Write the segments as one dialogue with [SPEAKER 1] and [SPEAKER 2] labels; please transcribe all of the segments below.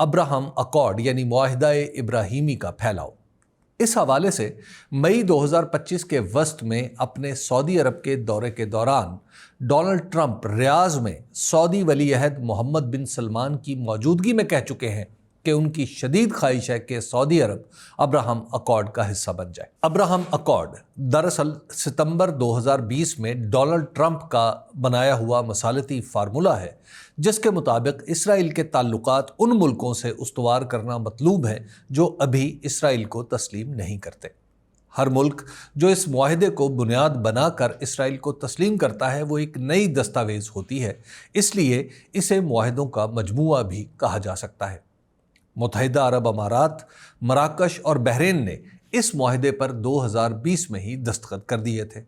[SPEAKER 1] Abraham accord یعنی معاہدہ ابراہیمی کا پھیلاؤ۔ اس حوالے سے مئی 2025 کے وسط میں اپنے سعودی عرب کے دورے کے دوران ڈونلڈ ٹرمپ ریاض میں سعودی ولی عہد محمد بن سلمان کی موجودگی میں کہہ چکے ہیں کہ ان کی شدید خواہش ہے کہ سعودی عرب ابراہم اکارڈ کا حصہ بن جائے۔ ابراہم اکارڈ دراصل ستمبر 2020 میں ڈونلڈ ٹرمپ کا بنایا ہوا مصالحتی فارمولہ ہے، جس کے مطابق اسرائیل کے تعلقات ان ملکوں سے استوار کرنا مطلوب ہے جو ابھی اسرائیل کو تسلیم نہیں کرتے۔ ہر ملک جو اس معاہدے کو بنیاد بنا کر اسرائیل کو تسلیم کرتا ہے وہ ایک نئی دستاویز ہوتی ہے، اس لیے اسے معاہدوں کا مجموعہ بھی کہا جا سکتا ہے۔ متحدہ عرب امارات، مراکش اور بحرین نے اس معاہدے پر 2020 میں ہی دستخط کر دیے تھے۔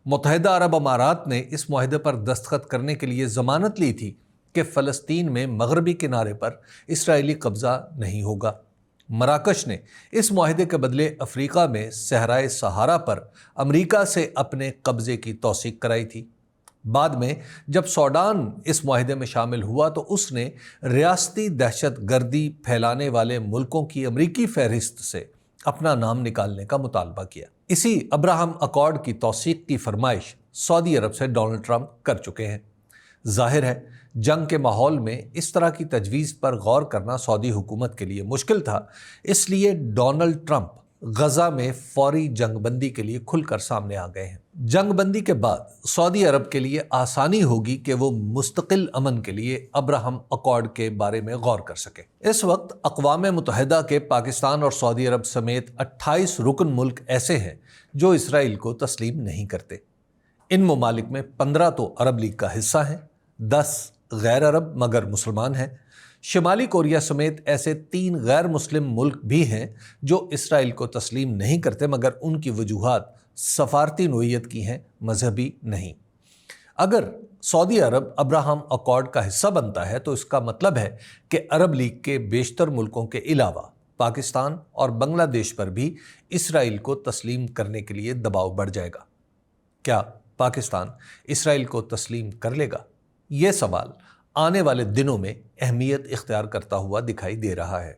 [SPEAKER 1] متحدہ عرب امارات نے اس معاہدے پر دستخط کرنے کے لیے ضمانت لی تھی کہ فلسطین میں مغربی کنارے پر اسرائیلی قبضہ نہیں ہوگا۔ مراکش نے اس معاہدے کے بدلے افریقہ میں صحرائے سہارا پر امریکہ سے اپنے قبضے کی توثیق کرائی تھی۔ بعد میں جب سوڈان اس معاہدے میں شامل ہوا تو اس نے ریاستی دہشت گردی پھیلانے والے ملکوں کی امریکی فہرست سے اپنا نام نکالنے کا مطالبہ کیا۔ اسی ابراہم اکارڈ کی توثیق کی فرمائش سعودی عرب سے ڈونلڈ ٹرمپ کر چکے ہیں۔ ظاہر ہے جنگ کے ماحول میں اس طرح کی تجویز پر غور کرنا سعودی حکومت کے لیے مشکل تھا، اس لیے ڈونلڈ ٹرمپ غزہ میں فوری جنگ بندی کے لیے کھل کر سامنے آ گئے ہیں۔ جنگ بندی کے بعد سعودی عرب کے لیے آسانی ہوگی کہ وہ مستقل امن کے لیے ابراہم اکارڈ کے بارے میں غور کر سکے۔ اس وقت اقوام متحدہ کے پاکستان اور سعودی عرب سمیت 28 رکن ملک ایسے ہیں جو اسرائیل کو تسلیم نہیں کرتے۔ ان ممالک میں 15 تو عرب لیگ کا حصہ ہیں، 10 غیر عرب مگر مسلمان ہیں۔ شمالی کوریا سمیت ایسے 3 غیر مسلم ملک بھی ہیں جو اسرائیل کو تسلیم نہیں کرتے، مگر ان کی وجوہات سفارتی نوعیت کی ہیں، مذہبی نہیں۔ اگر سعودی عرب ابراہم اکارڈ کا حصہ بنتا ہے تو اس کا مطلب ہے کہ عرب لیگ کے بیشتر ملکوں کے علاوہ پاکستان اور بنگلہ دیش پر بھی اسرائیل کو تسلیم کرنے کے لیے دباؤ بڑھ جائے گا۔ کیا پاکستان اسرائیل کو تسلیم کر لے گا؟ یہ سوال آنے والے دنوں میں اہمیت اختیار کرتا ہوا دکھائی دے رہا ہے۔